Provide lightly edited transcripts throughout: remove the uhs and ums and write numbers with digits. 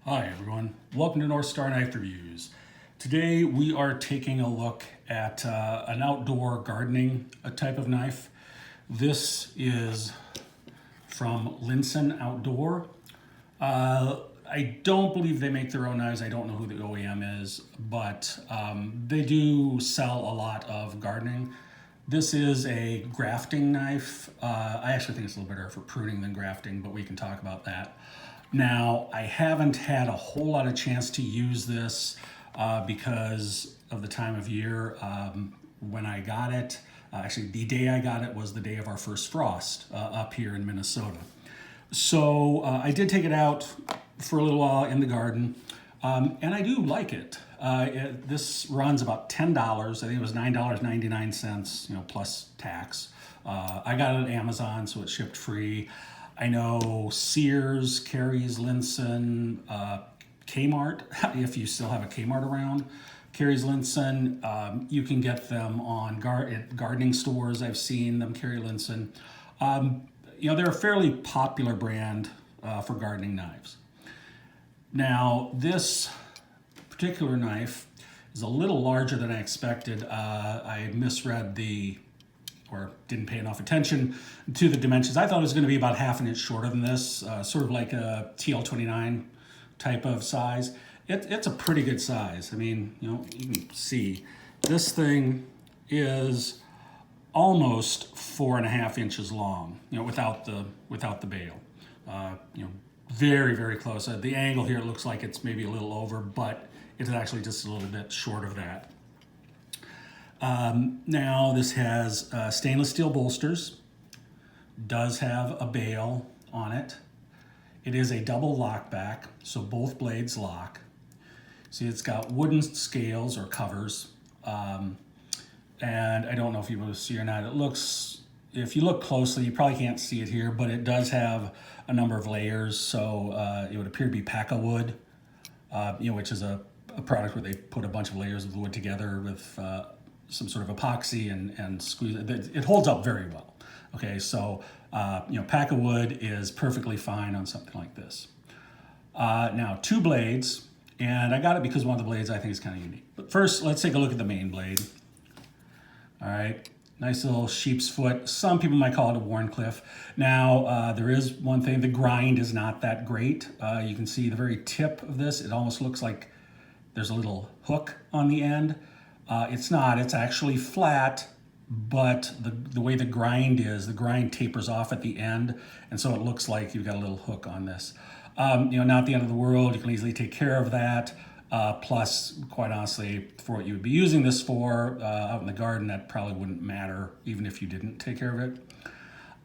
Hi everyone, welcome to North Star Knife Reviews. Today we are taking a look at an outdoor gardening type of knife. This is from Linsen Outdoor. I don't believe they make their own knives. I don't know who the OEM is, but they do sell a lot of gardening. This is a grafting knife. I actually think it's a little better for pruning than grafting, but we can talk about that. Now, I haven't had a whole lot of chance to use this because of the time of year when I got it. Actually, the day I got it was the day of our first frost up here in Minnesota. So I did take it out for a little while in the garden, and I do like it. This runs about $10. I think it was $9.99, plus tax. I got it at Amazon, so it's shipped free. I know Sears carries Linsen, Kmart, if you still have a Kmart around, carries Linsen. You can get them on gardening stores. I've seen them carry Linsen. They're a fairly popular brand for gardening knives. Now, this particular knife is a little larger than I expected. I misread or didn't pay enough attention to the dimensions. I thought it was going to be about half an inch shorter than this, sort of like a TL29 type of size. It's a pretty good size. I mean, you can see this thing is almost 4.5 inches long, without the bail. Very, very close. The angle here, it looks like it's maybe a little over, but it's actually just a little bit short of that. Now this has stainless steel bolsters, does have a bail on it. It is a double lockback, so both blades lock. See, it's got wooden scales or covers, and I don't know if you will see or not. It looks, if you look closely, you probably can't see it here, but it does have a number of layers. So it would appear to be pack wood, which is a product where they put a bunch of layers of wood together with some sort of epoxy and squeeze it. It holds up very well. Okay, so pack wood is perfectly fine on something like this. Now, 2 blades, and I got it because one of the blades I think is kind of unique. But first, let's take a look at the main blade. All right, nice little sheep's foot. Some people might call it a Warncliffe. Now, there is one thing, the grind is not that great. You can see the very tip of this, it almost looks like there's a little hook on the end. It's not, it's actually flat, but the way the grind tapers off at the end, and so it looks like you've got a little hook on this. Not the end of the world, you can easily take care of that. Plus, quite honestly, for what you would be using this for out in the garden, that probably wouldn't matter even if you didn't take care of it.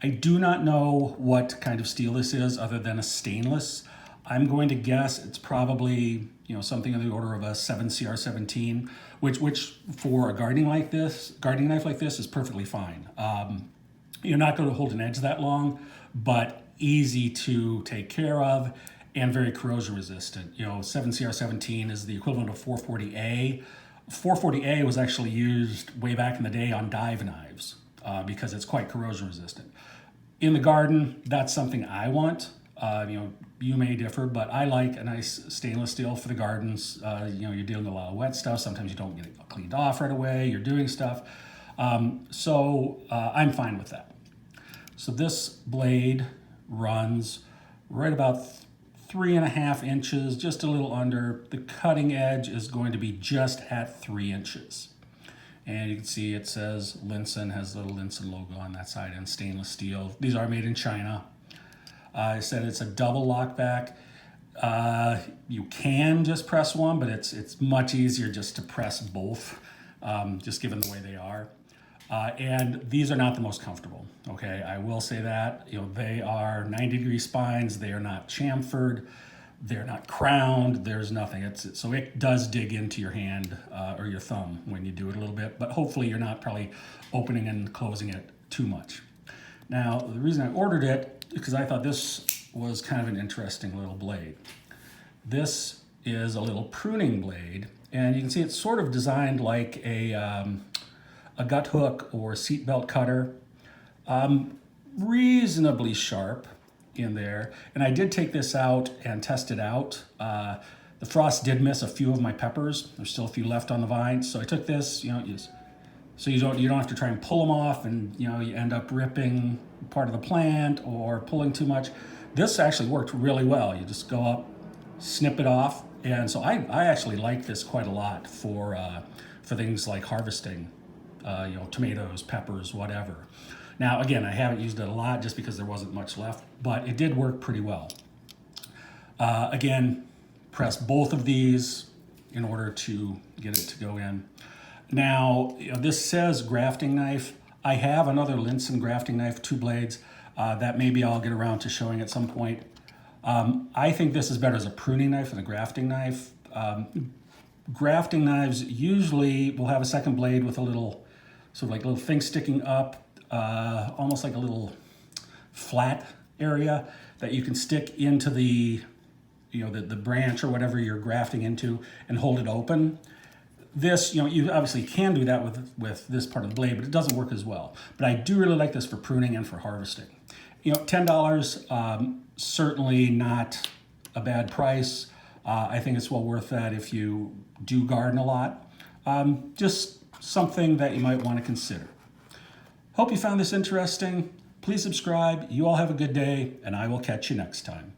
I do not know what kind of steel this is other than a stainless. I'm going to guess it's probably something in the order of a 7CR17, which for a gardening knife like this is perfectly fine. You're not going to hold an edge that long, but easy to take care of and very corrosion resistant. 7CR17 is the equivalent of 440A. 440A was actually used way back in the day on dive knives because it's quite corrosion resistant. In the garden, that's something I want. You may differ, but I like a nice stainless steel for the gardens. You're dealing with a lot of wet stuff. Sometimes you don't get it cleaned off right away. You're doing stuff. So I'm fine with that. So this blade runs right about 3.5 inches, just a little under. The cutting edge is going to be just at 3 inches. And you can see it says Linsen, has the little Linsen logo on that side, and stainless steel. These are made in China. I said it's a double lockback. You can just press one, but it's much easier just to press both, just given the way they are. And these are not the most comfortable, okay? I will say that. They are 90-degree spines. They are not chamfered. They're not crowned. There's nothing. So it does dig into your hand or your thumb when you do it a little bit, but hopefully you're not probably opening and closing it too much. Now, the reason I ordered it because I thought this was kind of an interesting little blade. This is a little pruning blade, and you can see it's sort of designed like a gut hook or seatbelt cutter. Reasonably sharp. in there. And I did take this out and test it out. The frost did miss a few of my peppers. There's still a few left on the vine. So I took this, so you don't have to try and pull them off, and you end up ripping part of the plant or pulling too much. This actually worked really well. You just go up, snip it off, and so I actually like this quite a lot for things like harvesting, tomatoes, peppers, whatever. Now again, I haven't used it a lot just because there wasn't much left, but it did work pretty well. Again, press both of these in order to get it to go in. Now, this says grafting knife. I have another Linsen grafting knife, 2 blades, that maybe I'll get around to showing at some point. I think this is better as a pruning knife than a grafting knife. Grafting knives usually will have a second blade with a little, sort of like a little thing sticking up, almost like a little flat area that you can stick into the branch or whatever you're grafting into and hold it open. This, you obviously can do that with this part of the blade, but it doesn't work as well. But I do really like this for pruning and for harvesting. $10, certainly not a bad price. I think it's well worth that if you do garden a lot. Just something that you might want to consider. Hope you found this interesting. Please subscribe. You all have a good day, and I will catch you next time.